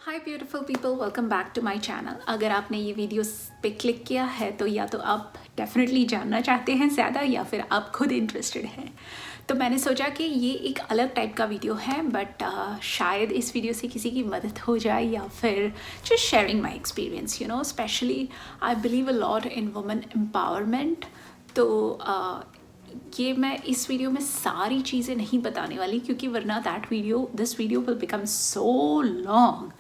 Hi beautiful people, welcome back to my channel. अगर आपने ये वीडियो पे क्लिक किया है तो या तो आप डेफिनेटली जानना चाहते हैं ज़्यादा या फिर आप खुद इंटरेस्टेड हैं। तो मैंने सोचा कि ये एक अलग टाइप का वीडियो है, बट शायद इस वीडियो से किसी की मदद हो जाए या फिर just sharing my experience, you know. Specially I believe a lot in women empowerment. तो ये मैं इस वीडियो में सारी चीज़ें नहीं बताने वाली, क्योंकि वरना this video will become so long.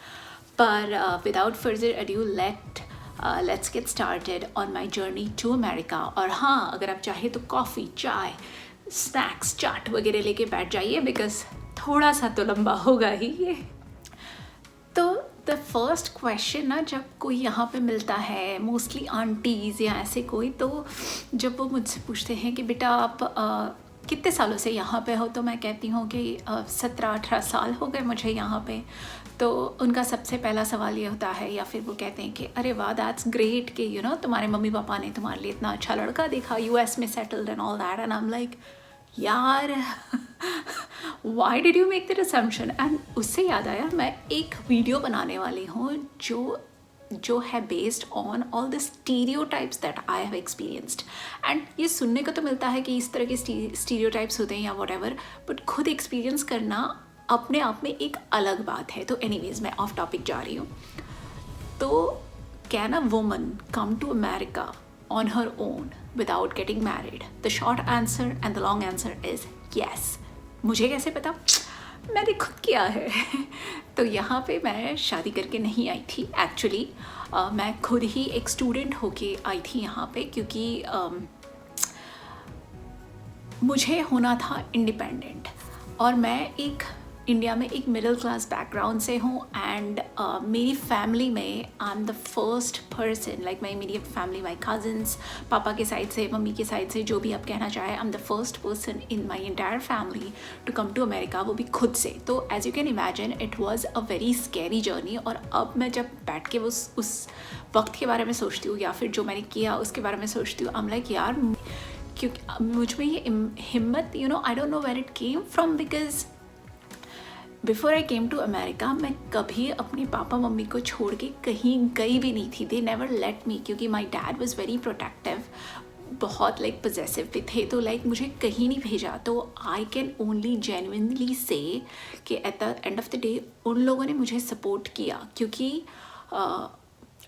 पर without further adieu let's get started on my journey to America. और हाँ, अगर आप चाहे तो कॉफ़ी, चाय, स्नैक्स, चाट वगैरह लेके बैठ जाइए, बिकॉज थोड़ा सा तो लंबा होगा ही ये। तो द फर्स्ट क्वेश्चन ना, जब कोई यहाँ पे मिलता है, मोस्टली आंटीज़ या ऐसे कोई, तो जब वो मुझसे पूछते हैं कि बेटा आप कितने सालों से यहाँ पे हो, तो मैं कहती हूँ कि 17-18 साल हो गए मुझे यहाँ पे। तो उनका सबसे पहला सवाल ये होता है, या फिर वो कहते हैं कि अरे वाह, दैट्स ग्रेट कि यू नो तुम्हारे मम्मी पापा ने तुम्हारे लिए इतना अच्छा लड़का देखा, यूएस में settled and all that. And I am like, यार why did you make that assumption. And उससे याद आया, मैं एक वीडियो बनाने वाली हूँ जो है based on all the stereotypes that I have experienced. And ये सुनने को तो मिलता है कि इस तरह के स्टीरियोटाइप्स होते हैं या वट एवर, बट खुद एक्सपीरियंस करना अपने आप में एक अलग बात है। तो एनीवेज, मैं ऑफ टॉपिक जा रही हूँ। तो can a woman come to America on her own without getting married? The short answer and the long answer is yes. मुझे कैसे पता? मैंने खुद किया है। तो यहाँ पे मैं शादी करके नहीं आई थी एक्चुअली। मैं खुद ही एक स्टूडेंट होके आई थी यहाँ पे, क्योंकि मुझे होना था इंडिपेंडेंट। और मैं एक इंडिया में एक मिडिल क्लास बैकग्राउंड से हूँ। एंड मेरी फैमिली में आई am the first person, like my immediate family, my cousins, पापा के साइड से, मम्मी के साइड से, जो भी आप कहना चाहें, I am the first person in my entire family to come to America, वो भी खुद से। तो as you can imagine, it was a very scary journey. और अब मैं जब बैठ के उस वक्त के बारे में सोचती हूँ, या फिर जो मैंने किया उसके बारे में सोचती हूँ, आई एम लाइक, यार, क्योंकि मुझ में ये हिम्मत, you know, I don't know where it came from, because before I came to America मैं कभी अपने पापा मम्मी को छोड़ के कहीं गई भी नहीं थी। दे नेवर लेट मी, क्योंकि my dad was very protective, बहुत लाइक पजेसिव भी थे, तो लाइक मुझे कहीं नहीं भेजा। तो आई कैन ओनली जेन्युइनली से कि at the end of the day उन लोगों ने मुझे सपोर्ट किया, क्योंकि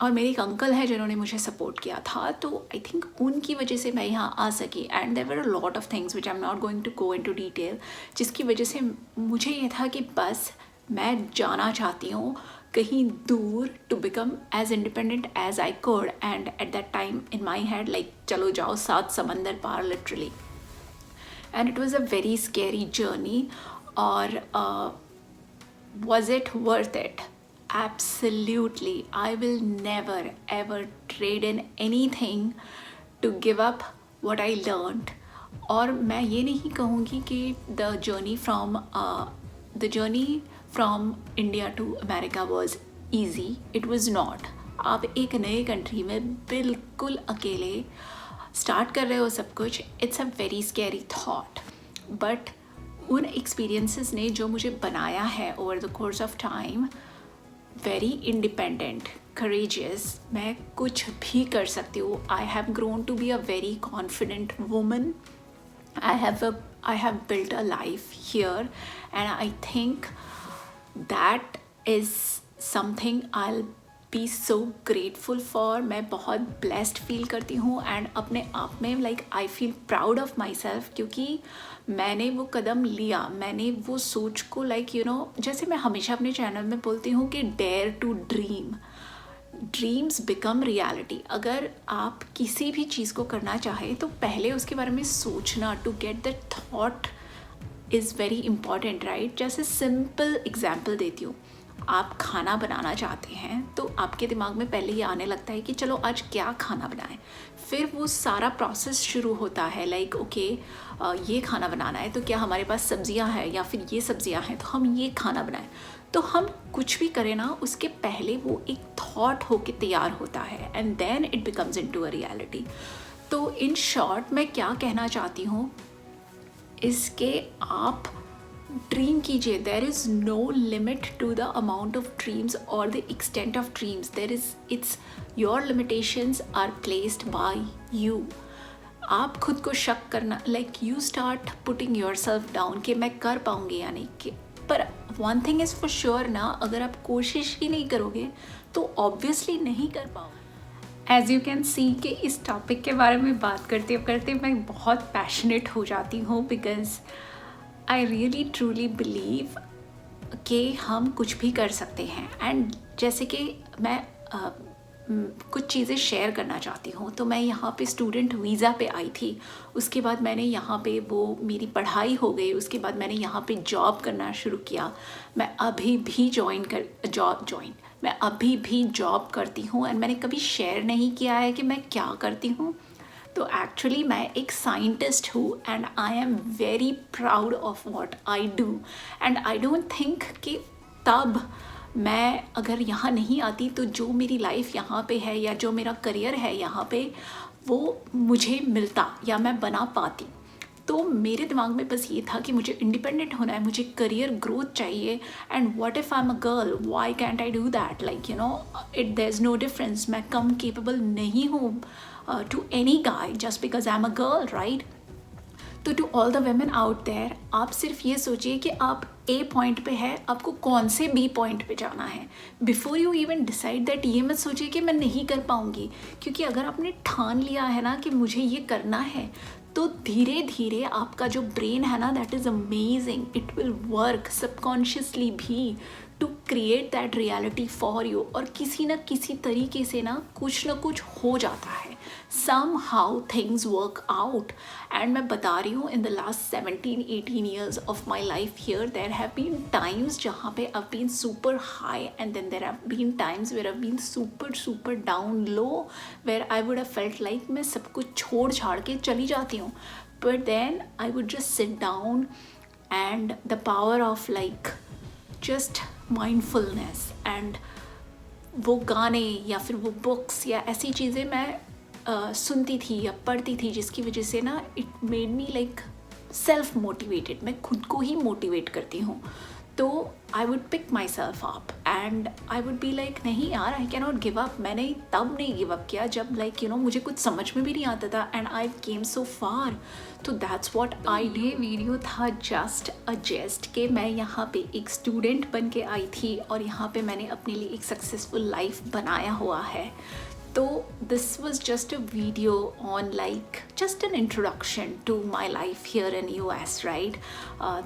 और मेरे एक अंकल है जिन्होंने मुझे सपोर्ट किया था। तो आई थिंक उनकी वजह से मैं यहाँ आ सकी। And there were a lot of things which I am not going to go into detail, जिसकी वजह से मुझे ये था कि बस मैं जाना चाहती हूँ कहीं दूर, to become as independent as I could. And at that time in my head, like, चलो जाओ 7 समंदर पार, literally. And it was a very scary journey. और was it worth it? Absolutely. I will never ever trade in anything to give up what I learned. और मैं ये नहीं कहूँगी कि the journey from India to America was easy. It was not. आप एक नए कंट्री में बिल्कुल अकेले स्टार्ट कर रहे हो सब कुछ। It's a very scary thought, but उन एक्सपीरियंसेस ने जो मुझे बनाया है over the course of time, very independent, courageous, मैं कुछ भी कर सकती हूँ। I have grown to be a very confident woman. I have built a life here, and I think that is something I'll be so grateful for. मैं बहुत blessed feel करती हूँ, and अपने आप में like I feel proud of myself, क्योंकि मैंने वो कदम लिया, मैंने वो सोच को like you know, जैसे मैं हमेशा अपने चैनल में बोलती हूँ कि dare to dream. Dreams become reality. अगर आप किसी भी चीज़ को करना चाहें तो पहले उसके बारे में सोचना, to get that thought is very important, right. जैसे सिंपल एग्जांपल देती हूँ, आप खाना बनाना चाहते हैं तो आपके दिमाग में पहले ये आने लगता है कि चलो आज क्या खाना बनाएं। फिर वो सारा प्रोसेस शुरू होता है, लाइक ओके, ये खाना बनाना है तो क्या हमारे पास सब्जियां हैं, या फिर ये सब्जियां हैं तो हम ये खाना बनाएं। तो हम कुछ भी करें ना, उसके पहले वो एक थॉट होके तैयार होता है, and then it becomes into a reality. तो इन शॉर्ट मैं क्या कहना चाहती हूँ, इसके आप ड्रीम कीजिए. There is no limit to the amount of dreams और the extent of dreams. There is it's your limitations are placed by you. आप खुद को शक करना, like you start putting your self down कि मैं कर पाऊंगी या नहीं. कि पर one thing is for sure ना, अगर आप कोशिश ही नहीं करोगे तो ऑब्वियसली नहीं कर पाओगे. एज़ यू कैन सी कि इस टॉपिक के बारे में बात करते करते मैं बहुत पैशनेट हो जाती हूँ, because I really truly believe कि हम कुछ भी कर सकते हैं. एंड जैसे कि मैं कुछ चीज़ें शेयर करना चाहती हूँ. तो मैं यहाँ पे स्टूडेंट वीज़ा पे आई थी, उसके बाद मैंने यहाँ पे वो मेरी पढ़ाई हो गई, उसके बाद मैंने यहाँ पे जॉब करना शुरू किया. मैं अभी भी मैं अभी भी जॉब करती हूँ. एंड मैंने कभी शेयर नहीं किया है कि मैं क्या करती हूँ. तो एक्चुअली मैं एक साइंटिस्ट हूँ and I am very proud of what I do. And I don't think कि तब मैं अगर यहाँ नहीं आती तो जो मेरी लाइफ यहाँ पे है या जो मेरा करियर है यहाँ पे, वो मुझे मिलता या मैं बना पाती. तो मेरे दिमाग में बस ये था कि मुझे इंडिपेंडेंट होना है, मुझे करियर ग्रोथ चाहिए. And what if I am a girl, why can't I do that. Like you know, it there is no difference. मैं कम केपेबल नहीं हूँ to any guy just because I am a girl, right. तो to all the women out there, आप सिर्फ ये सोचिए कि आप ए पॉइंट पे है, आपको कौन से बी पॉइंट पे जाना है. Before you even decide that, ये मत सोचिए कि मैं नहीं कर पाऊँगी. क्योंकि अगर आपने ठान लिया है ना कि मुझे ये करना है, तो धीरे धीरे आपका जो ब्रेन है ना, that is amazing. It will work subconsciously भी to create that reality for you. और किसी न किसी तरीके से ना कुछ हो जाता है. somehow things work out. And मैं बता रही हूँ, in the last 17-18 years of my life here, there have been times जहाँ पे I've been super high, and then there have been times where I've been super down low, where I would have felt like मैं सब कुछ छोड़ छाड़ के चली जाती हूँ. But then I would just sit down, and the power of like just mindfulness and वो गाने या फिर वो बुक्स या ऐसी चीज़ें मैं सुनती थी या पढ़ती थी, जिसकी वजह से ना it made me like self motivated. मैं खुद को ही मोटिवेट करती हूँ. तो I would pick myself up and I would be like, नहीं यार, I can not give up. मैंने तब नहीं गिव अप किया जब लाइक यू नो मुझे कुछ समझ में भी नहीं आता था. एंड आई केम सो फार. तो that's what I day. Video था जस्ट अ जेस्ट कि मैं यहाँ पे एक स्टूडेंट बन के आई थी और यहाँ पे मैंने अपने लिए एक सक्सेसफुल लाइफ बनाया हुआ है. तो this was just a video on like just an introduction to my life here in US, right?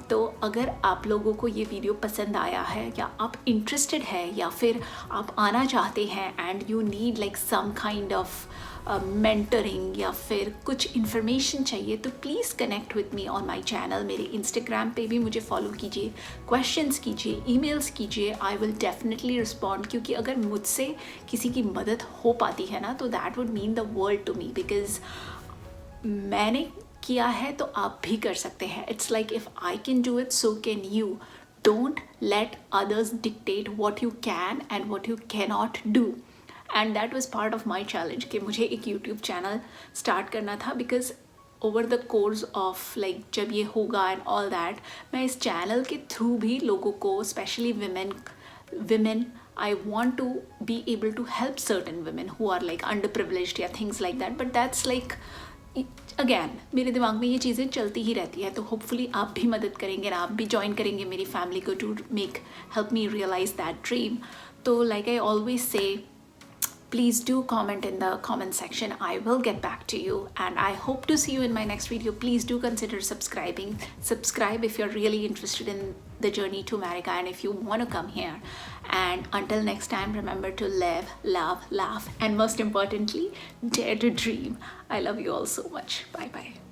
तो अगर आप लोगों को ये वीडियो पसंद आया है या आप इंटरेस्टेड है या फिर आप आना चाहते हैं and you need like some kind of mentoring या फिर कुछ इन्फॉर्मेशन चाहिए, तो please connect with me on my channel. मेरे इंस्टाग्राम पे भी मुझे फॉलो कीजिए, क्वेश्चंस कीजिए, ईमेल्स कीजिए. I will definitely respond. क्योंकि अगर मुझसे किसी की मदद हो पाती है ना, तो that would mean the world to me. Because मैंने किया है तो आप भी कर सकते हैं. It's like if I can do it, so can you. Don't let others dictate what you can and what you cannot do. And that was part of my challenge कि मुझे एक यूट्यूब चैनल स्टार्ट करना था. Because over the course of like जब ये होगा and all that, मैं इस चैनल के थ्रू भी लोगों को, specially women, I want to be able to help certain women who are like underprivileged या things like that. But that's like again मेरे दिमाग में ये चीज़ें चलती ही रहती है. तो होपफुली आप भी मदद करेंगे और आप भी ज्वाइन करेंगे मेरी फैमिली को to help me realize that dream. तो like I always say, please do comment in the comment section. I will get back to you, and I hope to see you in my next video. Please do consider subscribing. Subscribe if you're really interested in the journey to America and if you want to come here. And until next time, remember to live, love, laugh, and most importantly, dare to dream. I love you all so much. Bye bye.